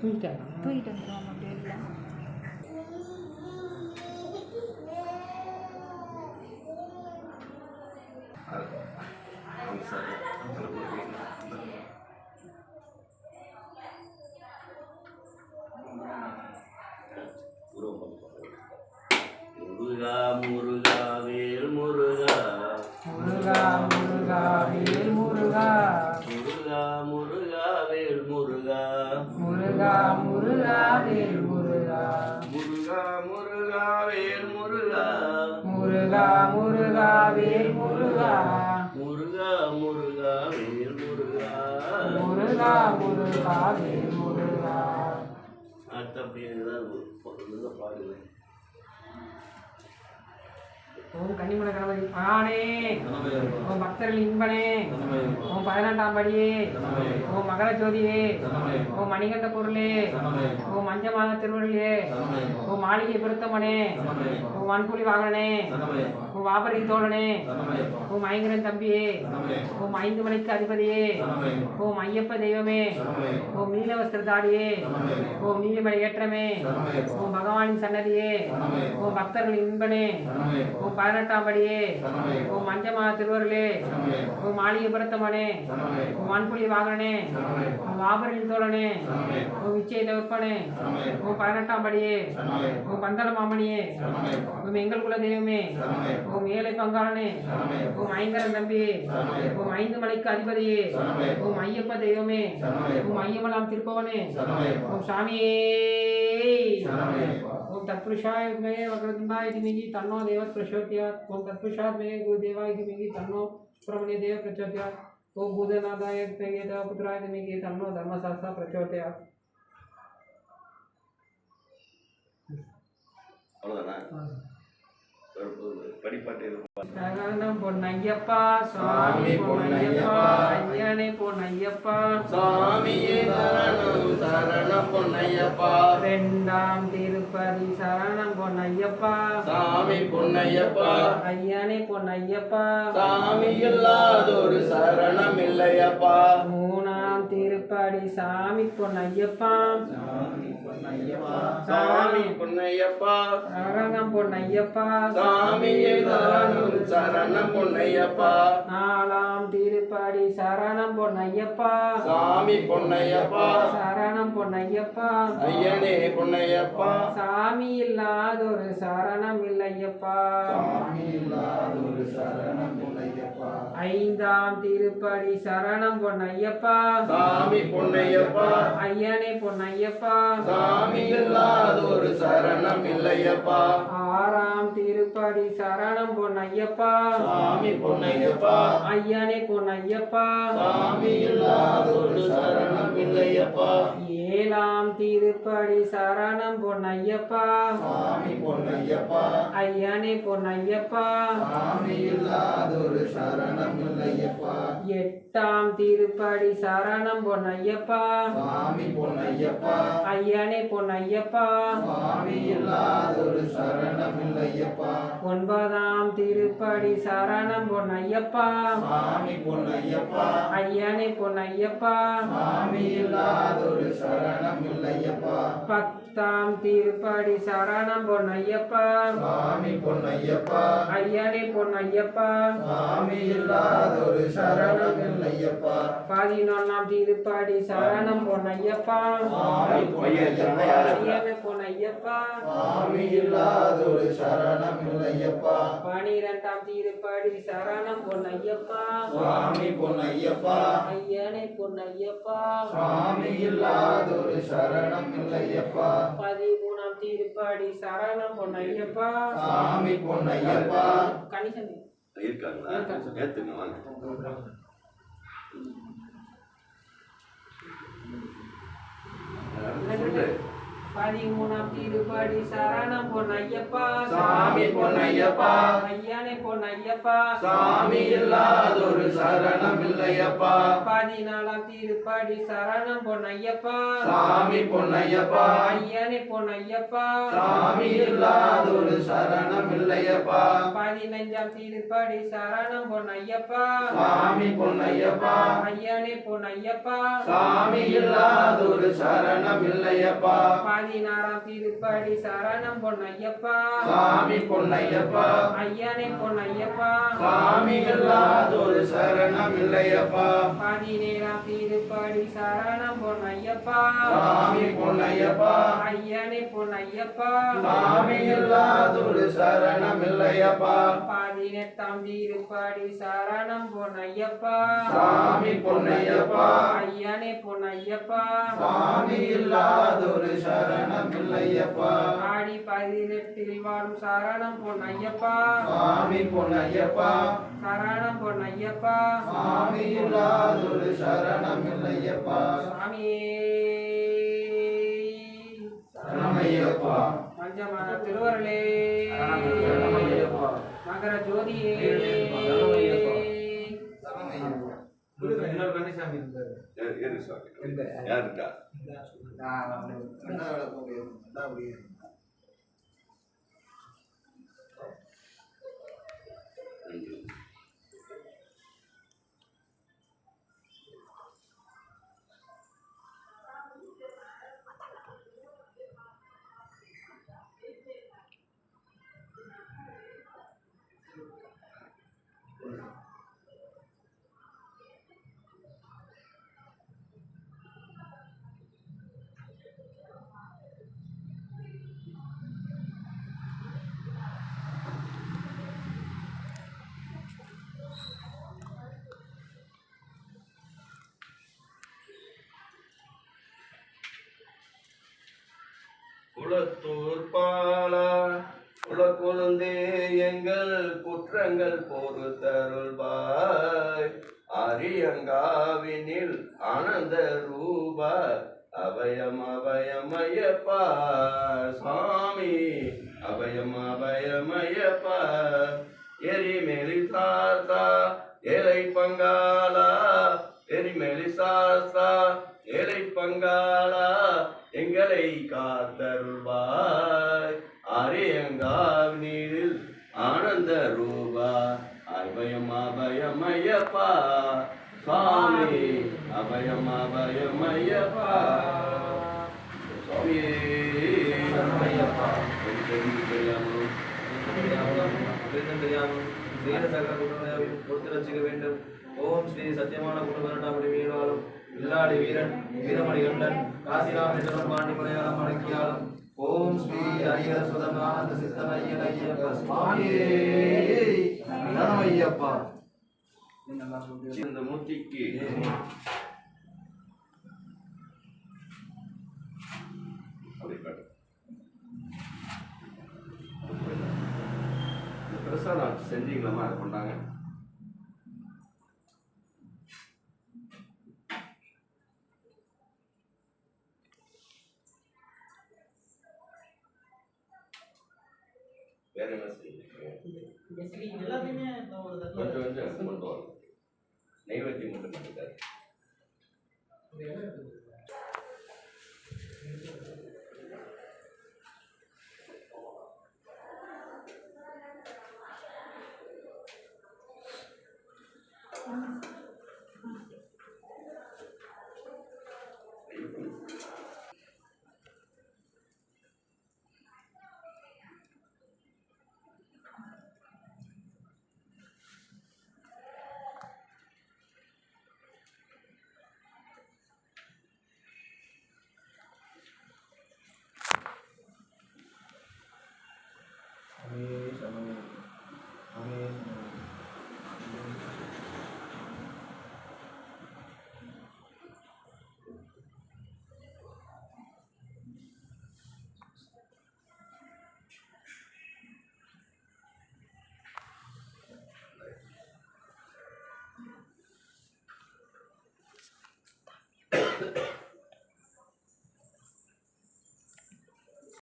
தூக்கிட்டு வந்துடுவோம் அப்படியே இல்லை. முருகா முருகா வேல் முருகா முருகா முருகா வேல் முருகா முருகா முருகா வேல் முருகா முருகா முருகா வேல் முருகா முருகா முருகா வேல் முருகா முருகா முருகா வேல் முருகா முருகா முருகா வேல் முருகா முருகா முருகா வேல் முருகா. அடுத்த அப்படியே ஏதாவது பாடுவேன். ஓம் கன்னிமூல கணபதி மகானே, ஓம் பக்தர்கள் இன்பனே, ஓம் 18ஆம் படியே, ஓம் மகர ஜோதியே, ஓம் மணிகண்ட பொருளே, ஓம் மஞ்சமாக திருவள்ளியே, ஓம் மாளிகை பொருத்தமனே, ஓம் வன்புலி வாகனனே, ஓம் வாபரி தோழனே, ஓம் ஐங்கரன் தம்பியே, ஓம் 5 மணிக்கு அதிபதியே, ஓம் ஐயப்ப தெய்வமே, ஓம் நீலவஸ்திர தாடியே, ஓம் நீலிமலை ஏற்றமே, ஓம் பகவானின் சன்னதியே, ஓம் பக்தர்கள் இன்பனே, ஓம் 18ஆம் படியே, ஓம் மஞ்சமா திருவருளே, ஓம் மாளிகை புரத்தமனே, ஓம் வன்புலி வாகனனே, ஓம் வாபரின் தோழனே, ஓம் விச்சய தவிர்ப்பனே, ஓம் 18ஆம் படியே, ஓம் பந்தள மாமணியே, ஓம் எங்கள் குல தெய்வமே, ஓம் ஏழை பங்காளனே, ஓம் ஐங்கரன் தம்பியே, ஓம் 5 மலைக்கு அதிபதியே, ஓம் ஐயப்ப தெய்வமே, ஓம் ஐயமலாம் திருப்பவனே, ஓம் சாமியே, ओम तत्पुरुषाय विद्महे वक्रतुंडाय धीमहि तन्नो देवः प्रचोदयात्. ओम तत्पुरुषाय विद्महे गुरुदेवाय धीमहि तन्नो सुब्रह्मण्य देवः प्रचोदयात्. ओम भूतनाथाय विद्महे पुत्राय धीमहि तन्नो धर्मशास्त्रः प्रचोदयात्. அவ்வளோதானா? படிப்பாட்டு சரணம் பொன்னையப்பா சுவாமி பொன்னையப்பா ஐயனே பொன்னையப்பா சாமியே சரணம் சரணம் பொன்னையப்பா. 2ஆம் திருப்பதி சரணம் பொன்னையப்பா சாமி பொன்னையப்பா ஐயனே பொன்னையப்பா சாமி இல்லாதொரு சரணம் இல்லையப்பா. 3ஆம் திருப்படி சாமி பொன்னையப்பா சாமி பொன்னையப்பா சரணம் பொன்னையப்பா சாமியே சரணம் சரணம் பொன்னையப்பா. 4ஆம் திருப்படி சரணம் பொன்னையப்பா சாமி பொன்னையப்பா சரணம் பொன்னையப்பா ஐயனே பொன்னையப்பா. சாமி இல்லாதொரு சரணம் இல்லையப்பா. 5ஆம் திருப்படி சரணம் பொன்னையப்பா சாமி பொன்னையப்பா ஐயனே பொன்னையப்பா சாமி இல்லாதொரு சரணம் இல்லையப்பா. 6ஆம் திருப்படி சரணம் பொன்னையப்பா சாமி பொன்னையப்பா ஐயனே பொன்னையப்பா சாமி இல்லாதொரு சரணம் இல்லையப்பா. 7ஆம் திருப்படி சரணம் பொன்னையப்பா சாமி பொன்னையப்பா ஐயனே பொன்னையப்பா சாமி இல்லாதொரு சரணம் இல்லையப்பா. 8ஆம் திருப்படி சரணம் பொன்னையப்பா சாமி பொன்னையப்பா ஐயனே பொன்னையப்பா சாமி இல்லாதொரு சரணம் இல்லையப்பா. 9ஆம் திருப்படி சரணம் பொன்னையப்பா சாமி பொன்னையப்பா ஐயனே பொன்னையப்பா சாமி இல்லாதொரு சரணம் இல்லையப்பா. 10ஆம் திருப்படி சரணம் பொன்னையப்பா சாமி பொன்னையப்பா ஐயனே பொன்னையப்பா சாமி இல்லாதொரு சரணம் இல்லையப்பா. 11ஆம் திருப்படி சரணம் பொன்னையப்பா சாமி பொன்னையப்பா ஐயனே பொன்னையப்பா சாமி இல்லாதொரு சரணம் இல்லையப்பா. 12ஆம் திருப்படி சரணம் பொன்னையப்பா சாமி பொன்னையப்பா ஐயனே பொன்னையப்பா சாமி இல்லாதொரு சரணம் இல்லையப்பா. 13ஆம் திருப்படி சரணம் பொன்னையப்பா சாமி பொன்னையப்பா கணிசன் இருக்காங்களா? ஏத்துங்க வாங்க. சொல்லு 13ஆம் திருப்படி சரணம் பொன்னையப்பா சாமி பொன்னையப்பா ஐயனே பொன்னையப்பா சாமி இல்லாதொரு சரணம் இல்லையப்பா 14ஆம் திருப்படி சரணம் பொன்னையப்பா சாமி பொன்னையப்பா ஐயனே பொன்னையப்பா சாமி இல்லாதொரு சரணம் இல்லையப்பா 15ஆம் திருப்படி சரணம் பொன்னையப்பா சாமி பொன்னையப்பா ஐயனே பொன்னையப்பா சாமி இல்லாதொரு சரணம் இல்லையப்பா 16ஆம் திருப்படி சரணம் பொன்னையப்பா சாமி பொன்னையப்பா ஐயனே பொன்னையப்பா சாமி இல்லாதொரு சரணம் இல்லையப்பா 17ஆம் திருப்படி சரணம் பொன்னையப்பா சாமி பொன்னையப்பா ஐயனே பொன்னையப்பா சாமி இல்லாதொரு சரணம் இல்லையப்பா 18ஆம் திருப்படி சரணம் பொன்னையப்பா சாமி பொன்னையப்பா ஐயனே பொன்னையப்பா சாமி இல்லாதொரு சரணம் இல்லையப்பா ஆடி 18இல் வாழும் சரணம் பொன்னையப்பா சாமி பொன்னையப்பா சரணம் பொன்னையப்பா சாமி இல்லாதொரு சரணம் இல்லையப்பா சாமியே சரணமையப்பா பஞ்சமான திருவருளே சரணமையப்பா மகர ஜோதியே இன்னொரு கன்னிசாமி இருந்தாரு. யாருக்கா குளத்தூர் பாலா குலக்குழுந்தே எங்கள் குற்றங்கள் பொறுத்தருள்வாய் அரியங்காவினில் ஆனந்த ரூபா அபயம் அபயமயப்பா சுவாமி அபயம் அபயமயப்பா எரிமேலி சாஸ்தா ஏழை பங்காளா எரிமேலி சாஸ்தா ஏழை பங்காளா எங்களை காத்தருள்வாய் அரியங்காவினில் ஆனந்த ரூபா அபயம் அபயமயப்பா சுவாமி அபயம் அபயமயப்பா சுவாமியே சரணமையப்பா பொறுத்து வேண்டும். ஓம் ஸ்ரீ சத்தியமான குடும்பரண்டாபடி வீராலும் வில்லாடி வீரன் வீரமணி கண்டன் காசிராம் என்றும் பாண்டி மலையாளம் அடக்கியாலும் ஓம் ஸ்ரீ ஹரிஹர சுதமானந்த சித்தனையன் ஐயப்ப சுவாமியே சரணமையப்பா. இந்த மூர்த்திக்கு அப்படி காட்டு. பெருசா நான் செஞ்சீங்களா அதை கொண்டாங்க. வேற என்ன செய்யுங்க கொஞ்சம் கொஞ்சம் கொண்டு வரணும். நெய்வேத்தியம்